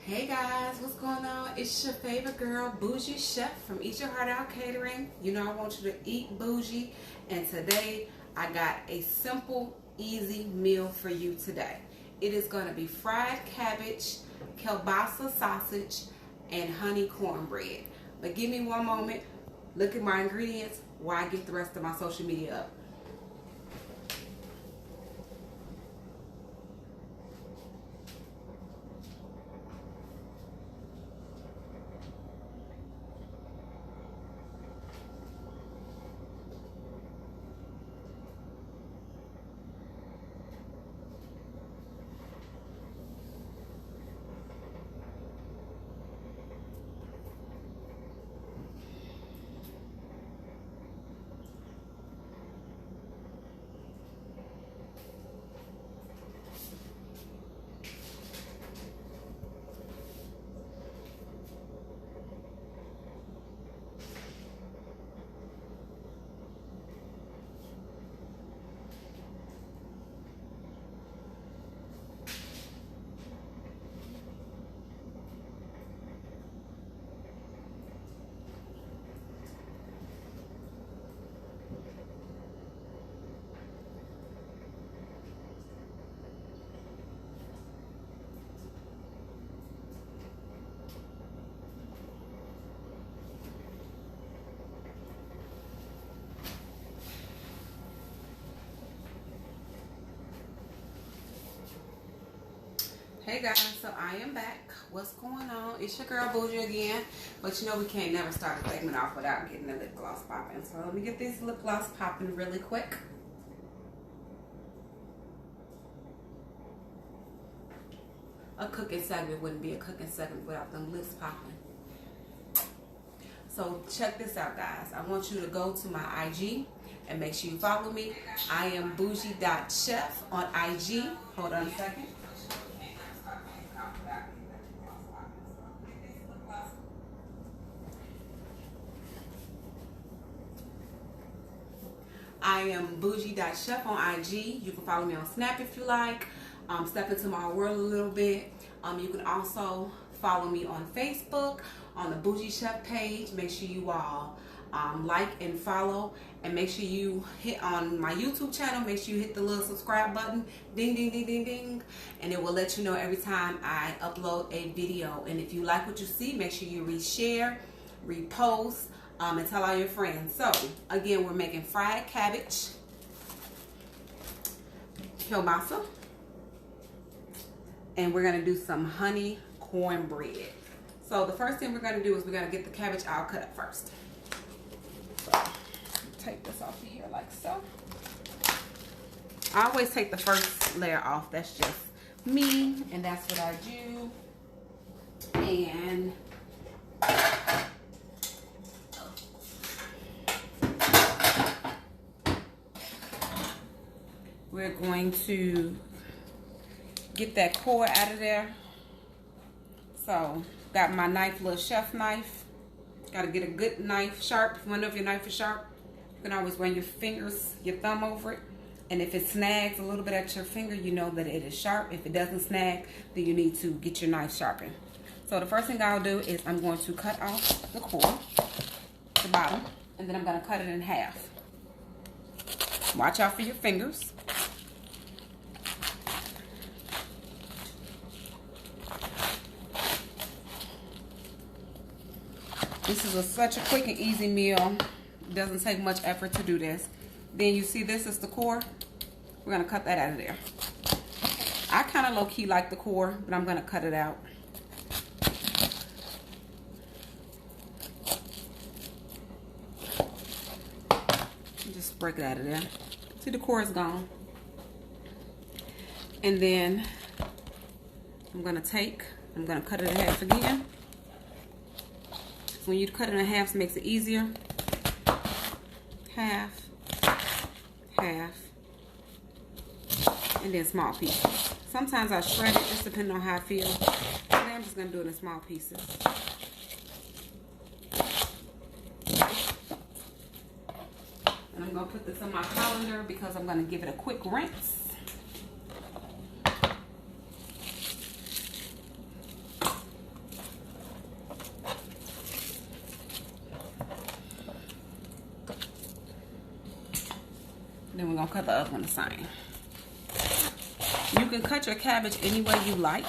Hey guys, what's going on? It's your favorite girl, Bougie.Chef from Eat Your Heart Out Catering. You know I want you to eat bougie, and today I got a simple, easy meal for you today. It is going to be fried cabbage, kielbasa sausage, and honey cornbread. But give me one moment, look at my ingredients while I get the rest of my social media up. Hey guys, so I am back. What's going on? It's your girl Bougie again. But you know we can't never start a segment off without getting the lip gloss popping. So let me get this lip gloss popping really quick. A cooking segment wouldn't be a cooking segment without them lips popping. So check this out, guys. I want you to go to my IG and make sure you follow me. I am Bougie.Chef on IG. Hold on a second. I am Bougie.Chef on IG. You can follow me on Snap if you like. Step into my world a little bit. You can also follow me on Facebook on the Bougie.Chef page. Make sure you all like and follow, and make sure you hit on my YouTube channel. Make sure you hit the little subscribe button, ding ding ding ding ding, and it will let you know every time I upload a video. And if you like what you see, make sure you reshare, repost, and tell all your friends. So again, we're making fried cabbage, kielbasa, and we're gonna do some honey cornbread. So the first thing we're gonna do is we're gonna get the cabbage all cut up first. So take this off of here like so. I always take the first layer off. That's just me, and that's what I do. And we're going to get that core out of there. So, got my knife, little chef knife. Got to get a good knife, sharp. If you want to know if your knife is sharp, you can always run your fingers, your thumb over it. And if it snags a little bit at your finger, you know that it is sharp. If it doesn't snag, then you need to get your knife sharpened. So the first thing I'll do is I'm going to cut off the core, the bottom, and then I'm going to cut it in half. Watch out for your fingers. This is such a quick and easy meal. It doesn't take much effort to do this. Then you see this is the core. We're going to cut that out of there. I kind of low-key like the core, but I'm going to cut it out. Just break it out of there. See, the core is gone. And then I'm going to cut it in half again. When you cut it in half, it makes it easier. Half, half, and then small pieces. Sometimes I shred it, just depending on how I feel. Today I'm just going to do it in small pieces. And I'm going to put this on my colander because I'm going to give it a quick rinse. Then we're gonna cut the other one the same. You can cut your cabbage any way you like,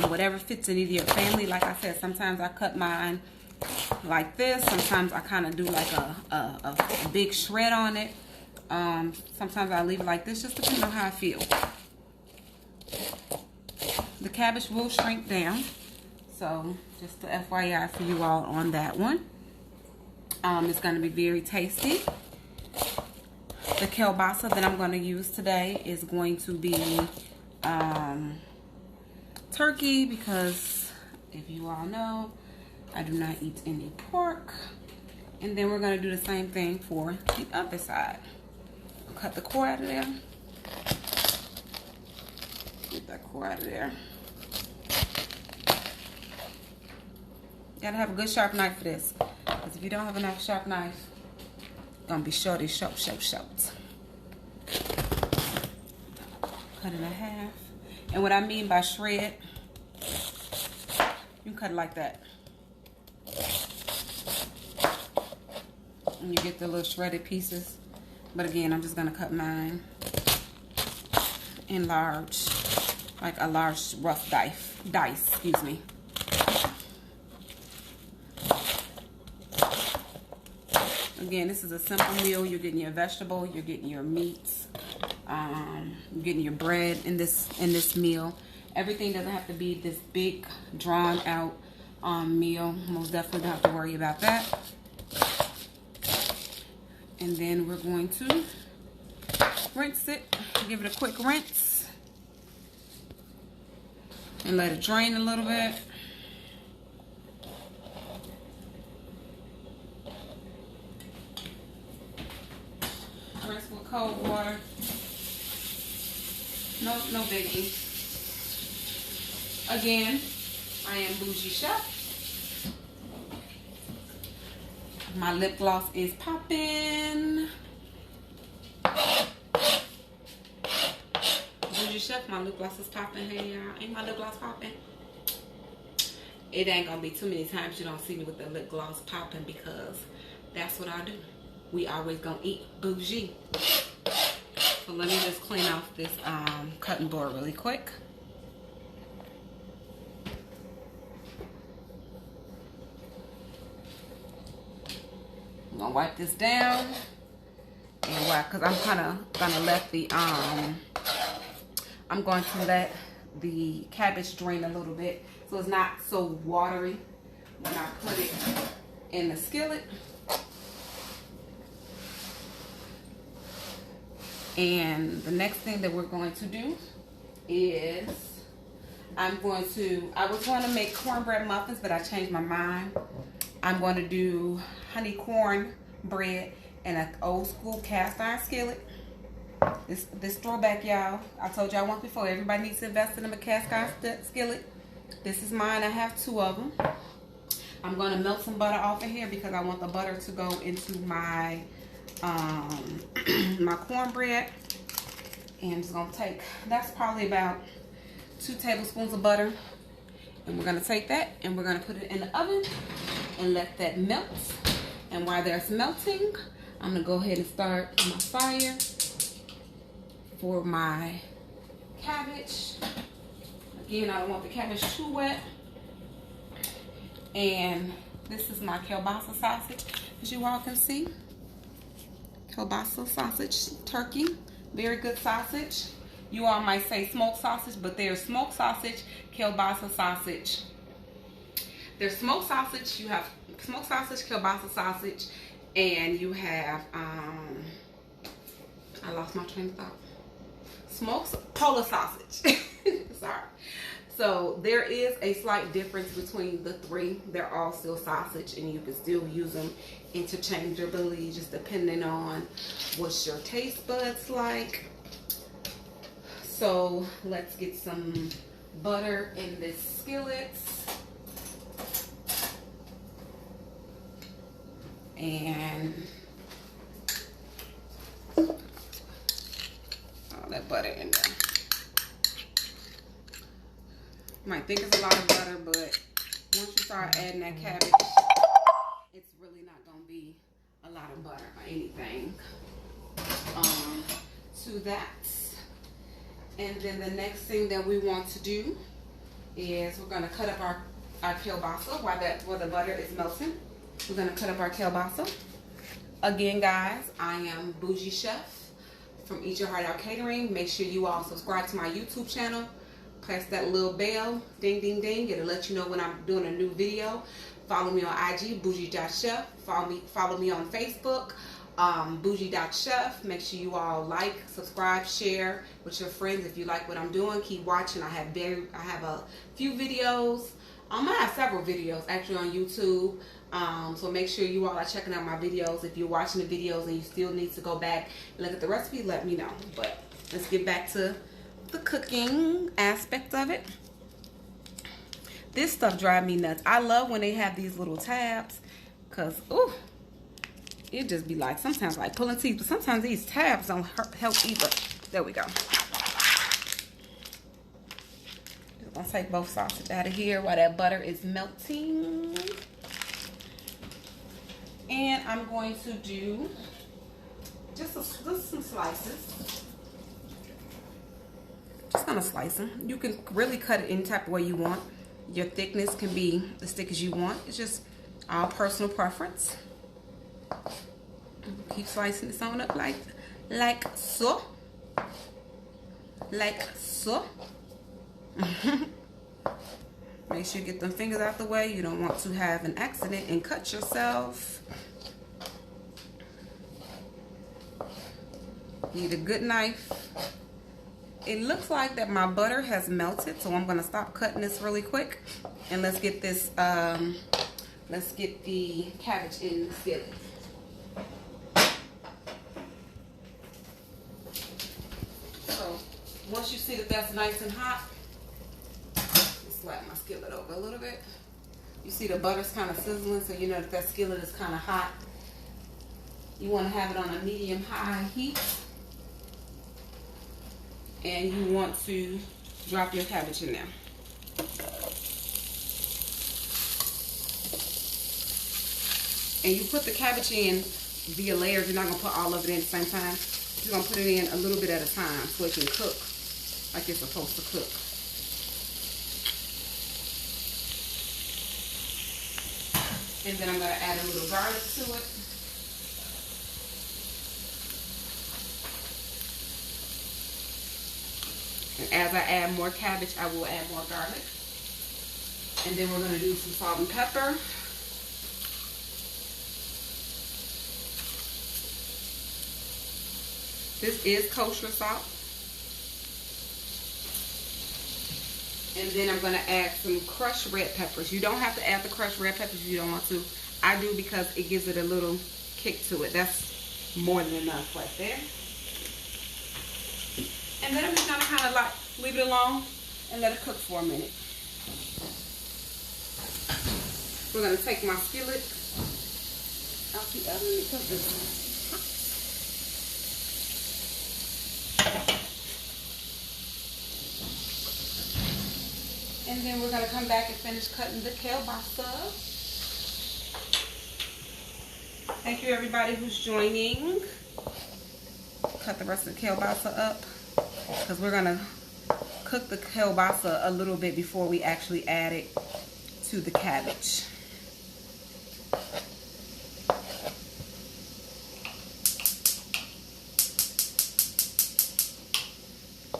whatever fits in either your family. Like I said, sometimes I cut mine like this. Sometimes I kind of do like a big shred on it. Sometimes I leave it like this, just depending on how I feel. The cabbage will shrink down, so just the FYI for you all on that one. It's going to be very tasty. The kielbasa that I'm going to use today is going to be turkey, because if you all know, I do not eat any pork. And then we're going to do the same thing for the other side. I'll cut the core out of there. Get that core out of there. You gotta have a good sharp knife for this, because if you don't have a nice sharp knife, it's gonna be short. Cut it in half. And what I mean by shred, you can cut it like that. And you get the little shredded pieces. But again, I'm just gonna cut mine in large, like a large rough dice, excuse me. Again, this is a simple meal. You're getting your vegetable, you're getting your meats, you're getting your bread in this meal. Everything doesn't have to be this big, drawn out meal. Most definitely don't have to worry about that. And then we're going to rinse it, give it a quick rinse, and let it drain a little bit. Rinse with cold water. No biggie. Again, I am Bougie.Chef. My lip gloss is popping. Bougie.Chef, my lip gloss is popping. Hey y'all, ain't my lip gloss popping? It ain't gonna be too many times you don't see me with the lip gloss popping, because that's what I do. We always gonna eat bougie. So let me just clean off this cutting board really quick. I'm gonna wipe this down, and why? Because I'm kind of gonna let the I'm going to let the cabbage drain a little bit, so it's not so watery when I put it in the skillet. And the next thing that we're going to do is I was going to make cornbread muffins, but I changed my mind. I'm going to do honey cornbread in an old school cast iron skillet. This throwback, y'all. I told y'all once before, everybody needs to invest in a cast iron skillet. This is mine. I have 2 of them. I'm going to melt some butter off in here because I want the butter to go into my my cornbread. And it's going to take, that's probably about 2 tablespoons of butter. And we're going to take that and we're going to put it in the oven and let that melt. And while that's melting, I'm going to go ahead and start my fire for my cabbage. Again, I don't want the cabbage too wet. And this is my kielbasa sausage, as you all can see. Kielbasa sausage, turkey, very good sausage. You all might say smoked sausage, but there's smoked sausage, kielbasa sausage. There's smoked sausage, you have smoked sausage, kielbasa sausage, and you have, I lost my train of thought. Smoked Polish sausage. Sorry. So there is a slight difference between the 3. They're all still sausage, and you can still use them interchangeably, just depending on what your taste buds like. So let's get some butter in this skillet. And all that butter in there. You might think it's a lot of butter, but once you start adding that cabbage, it's really not going to be a lot of butter or anything. to that. And then the next thing that we want to do is we're going to cut up our kielbasa while the butter is melting. We're going to cut up our kielbasa. Again, guys, I am Bougie.Chef from Eat Your Heart Out Catering. Make sure you all subscribe to my YouTube channel. Press that little bell, ding, ding, ding. It'll let you know when I'm doing a new video. Follow me on IG, Bougie.Chef. Follow me on Facebook, Bougie.Chef. Make sure you all like, subscribe, share with your friends if you like what I'm doing. Keep watching. I have a few videos. I have several videos actually on YouTube. So make sure you all are checking out my videos. If you're watching the videos and you still need to go back and look at the recipe, let me know. But let's get back to the cooking aspect of it. This stuff drives me nuts. I love when they have these little tabs, because ooh, it just be like sometimes like pulling teeth, but sometimes these tabs don't help either. There we go. Just gonna take both sausages out of here while that butter is melting. And I'm going to do just some slices. Just gonna slice them. You can really cut it any type of way you want. Your thickness can be as thick as you want. It's just all personal preference. Keep slicing this on up like so. Like so. Make sure you get them fingers out the way. You don't want to have an accident and cut yourself. Need a good knife. It looks like that my butter has melted, so I'm gonna stop cutting this really quick, and let's get this. Let's get the cabbage in the skillet. So once you see that that's nice and hot, slap my skillet over a little bit. You see the butter's kind of sizzling, so you know that skillet is kind of hot. You want to have it on a medium-high heat. And you want to drop your cabbage in there. And you put the cabbage in via layers. You're not going to put all of it in at the same time. You're going to put it in a little bit at a time so it can cook like it's supposed to cook. And then I'm going to add a little garlic to it. And as I add more cabbage, I will add more garlic. And then we're going to do some salt and pepper. This is kosher salt. And then I'm going to add some crushed red peppers. You don't have to add the crushed red peppers if you don't want to. I do because it gives it a little kick to it. That's more than enough right there. And then I'm just gonna kind of like leave it alone and let it cook for a minute. We're gonna take my skillet out the oven because it's hot. And then we're gonna come back and finish cutting the kielbasa. Thank you everybody who's joining. Cut the rest of the kielbasa up, because we're gonna cook the kielbasa a little bit before we actually add it to the cabbage.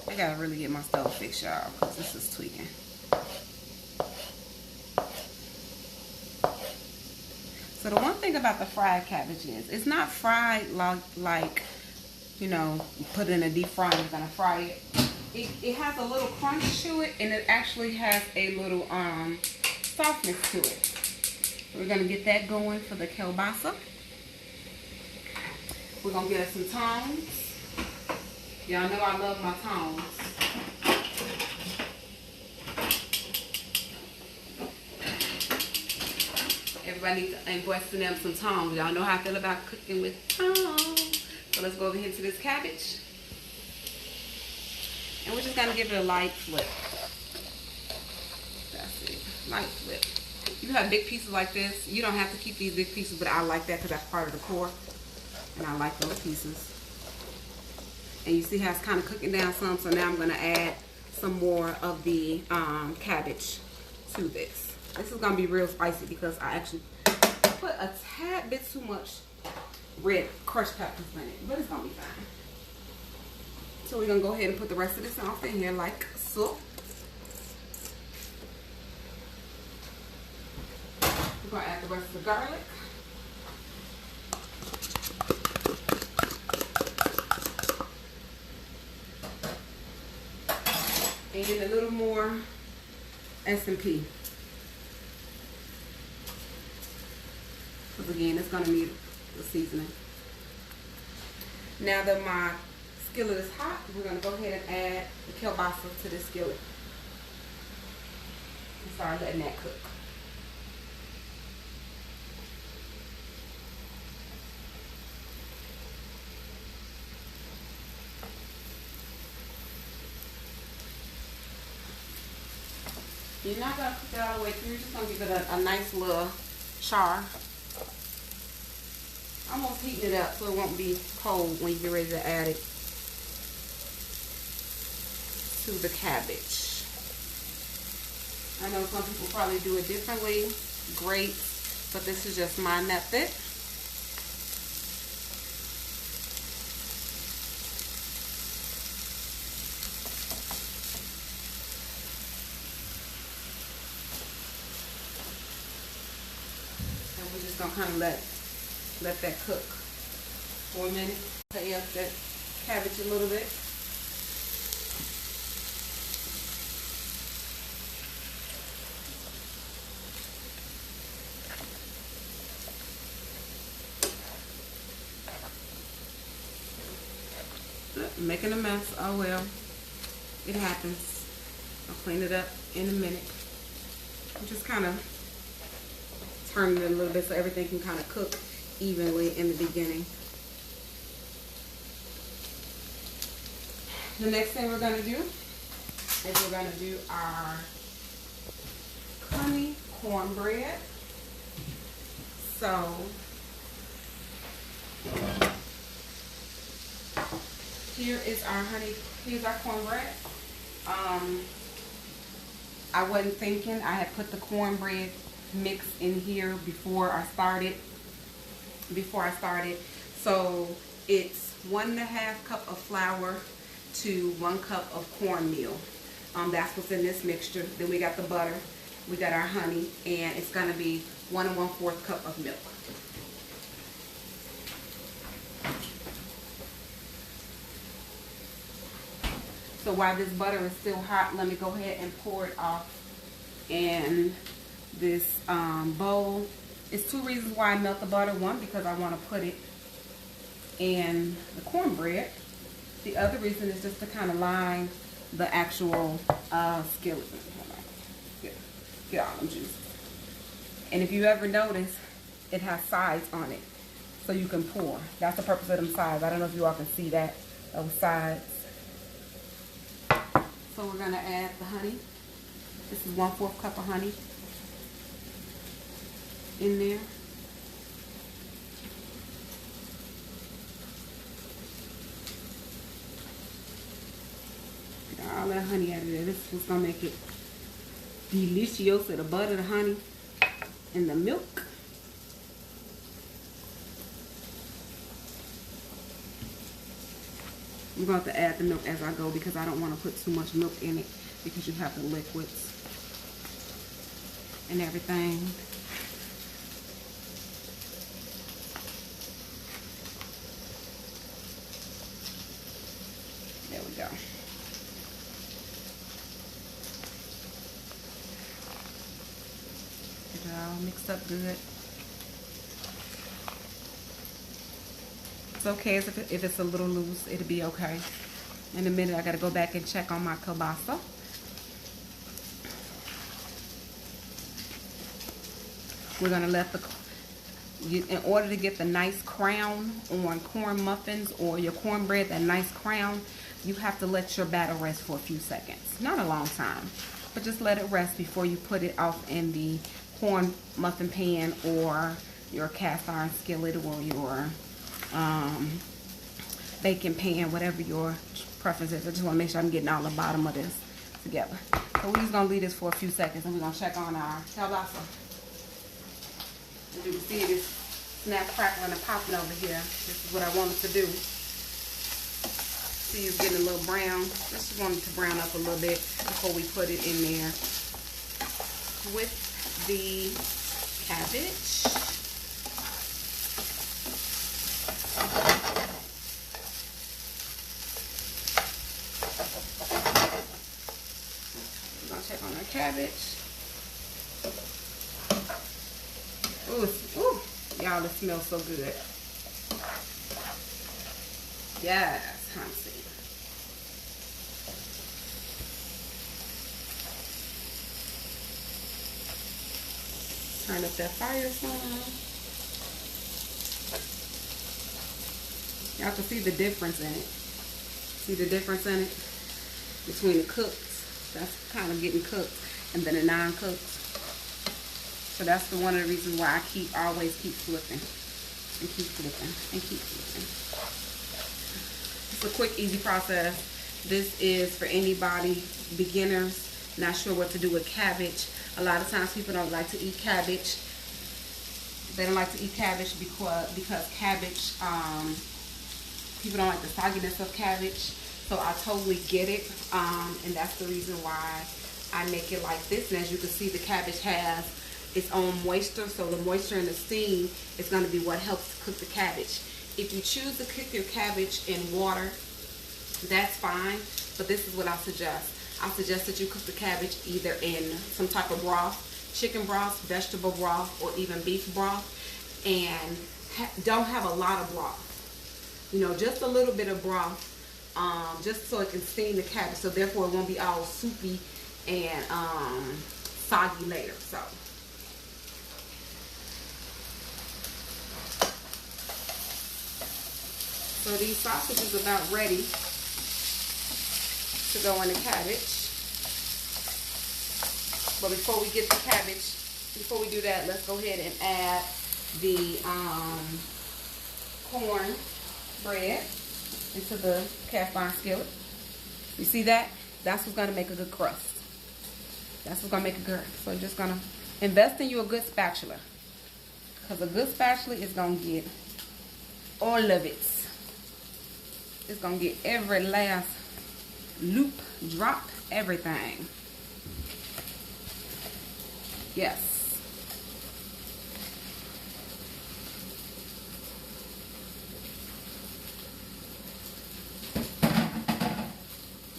I gotta really get my stove fixed, y'all, because this is tweaking. So the one thing about the fried cabbage is it's not fried like you know, put it in a deep fryer and you're gonna fry it. It has a little crunch to it, and it actually has a little softness to it. We're gonna get that going for the kielbasa. We're gonna get us some tongs. Y'all know I love my tongs. Everybody needs to invest in them some tongs. Y'all know how I feel about cooking with tongs. So let's go over here to this cabbage. And we're just gonna give it a light flip. That's it, light flip. You have big pieces like this. You don't have to keep these big pieces, but I like that because that's part of the core. And I like those pieces. And you see how it's kind of cooking down some. So now I'm going to add some more of the cabbage to this. This is going to be real spicy because I actually put a tad bit too much red crushed peppers in it. But it's going to be fine. So we're going to go ahead and put the rest of this off in here like so. We're going to add the rest of the garlic. And a little more S&P. Because again, it's going to need the seasoning. Now that my skillet is hot, we're going to go ahead and add the kielbasa to this skillet. And start letting that cook. You're not going to cook it all the way through. You're just going to give it a nice little char. Almost heating it up so it won't be cold when you get ready to add it to the cabbage. I know some people probably do it differently. Great. But this is just my method. We're just gonna kind of let that cook for a minute. Play up that cabbage a little bit. Making a mess. Oh well, it happens. I'll clean it up in a minute. I'm just kind of turn it a little bit so everything can kind of cook evenly in the beginning. The next thing we're going to do is we're going to do our honey cornbread. So here's our cornbread. I wasn't thinking. I had put the cornbread mix in here before I started. So it's 1.5 cup of flour to 1 cup of cornmeal. That's what's in this mixture. Then we got the butter, we got our honey, and it's gonna be 1 1/4 cup of milk. So while this butter is still hot, let me go ahead and pour it off in this bowl. It's 2 reasons why I melt the butter. One, because I want to put it in the cornbread. The other reason is just to kind of line the actual skillet. Get all them juices. And if you ever notice, it has sides on it, so you can pour. That's the purpose of them sides. I don't know if you all can see that, those sides. So we're gonna add the honey. This is 1/4 cup of honey in there. Get all that honey out of there. This is what's gonna make it delicious. The butter, the honey, and the milk. I'm going to have to add the milk as I go because I don't want to put too much milk in it because you have the liquids and everything. There we go. Get it all mixed up good. It's okay if it's a little loose, it'll be okay. In a minute, I gotta go back and check on my kielbasa. We're gonna let in order to get the nice crown on corn muffins or your cornbread, that nice crown, you have to let your batter rest for a few seconds. Not a long time, but just let it rest before you put it off in the corn muffin pan or your cast iron skillet or your baking pan, whatever your preference is. I just want to make sure I'm getting all the bottom of this together. So we're just going to leave this for a few seconds and we're going to check on our kielbasa. As you can see, it is snap, crackling, and popping over here. This is what I wanted to do. See, it's getting a little brown. Just want it to brown up a little bit before we put it in there with the cabbage. We're gonna check on our cabbage. Ooh, y'all, it smells so good. Yes, honey. Turn up that fire some. Y'all can see the difference in it. See the difference in it? Between the cooks. That's kind of getting cooked. And then the non-cooked. So that's one of the reasons why I always keep flipping. And keep flipping. And keep flipping. It's a quick, easy process. This is for anybody, beginners, not sure what to do with cabbage. A lot of times people don't like to eat cabbage. They don't like to eat cabbage because cabbage, people don't like the sogginess of cabbage. So I totally get it. And that's the reason why I make it like this. And as you can see, the cabbage has its own moisture. So the moisture and the steam is going to be what helps cook the cabbage. If you choose to cook your cabbage in water, that's fine. But this is what I suggest. I suggest that you cook the cabbage either in some type of broth, chicken broth, vegetable broth, or even beef broth, and don't have a lot of broth. You know, just a little bit of broth, just so it can steam the cabbage, so therefore it won't be all soupy and soggy later. So these sausages are about ready to go in the cabbage. But before we get the cabbage, before we do that, let's go ahead and add the cornbread into the cast iron skillet. You see that? That's what's gonna make a good crust. That's what's gonna make a good. So you're just gonna invest in you a good spatula, because a good spatula is gonna get all of it. It's gonna get every last loop, drop, everything. Yes.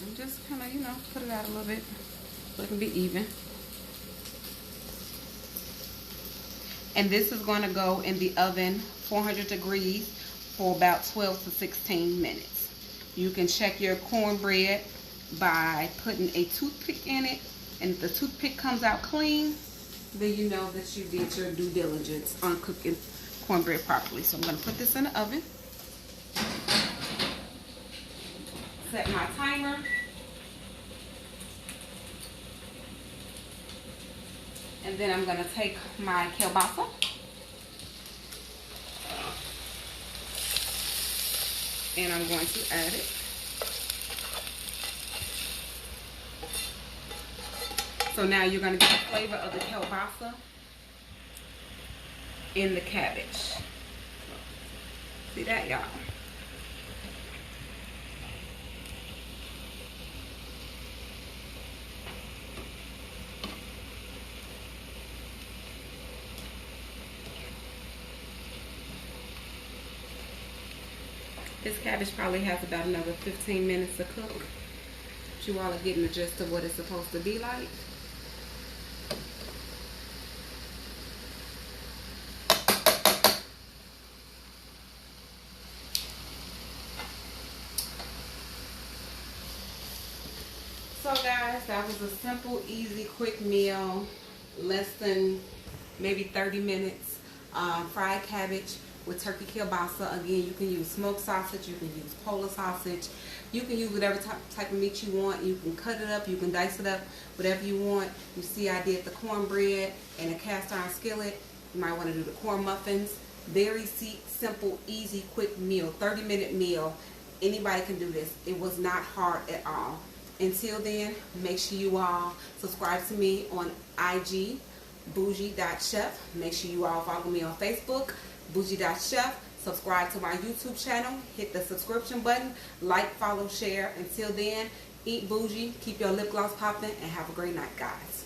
And just kind of, you know, put it out a little bit so it can be even. And this is going to go in the oven 400 degrees for about 12 to 16 minutes. You can check your cornbread by putting a toothpick in it, and if the toothpick comes out clean, then you know that you did your due diligence on cooking cornbread properly. So I'm going to put this in the oven. Set my timer. And then I'm going to take my kielbasa. And I'm going to add it. So now you're going to get the flavor of the kielbasa in the cabbage. See that, y'all? This cabbage probably has about another 15 minutes to cook. But you all are getting the gist of what it's supposed to be like. So guys, that was a simple, easy, quick meal. Less than maybe 30 minutes. Fried cabbage with turkey kielbasa. Again, you can use smoked sausage, you can use Polish sausage, you can use whatever type of meat you want. You can cut it up, you can dice it up, whatever you want. You see I did the cornbread and a cast iron skillet. You might want to do the corn muffins. Very simple, easy, quick meal, 30-minute meal. Anybody can do this. It was not hard at all. Until then, make sure you all subscribe to me on IG, Bougie.Chef. Make sure you all follow me on Facebook, Bougie.Chef. Subscribe to my YouTube channel. Hit the subscription button. Like, follow, share. Until then, eat bougie, keep your lip gloss popping, and have a great night, guys.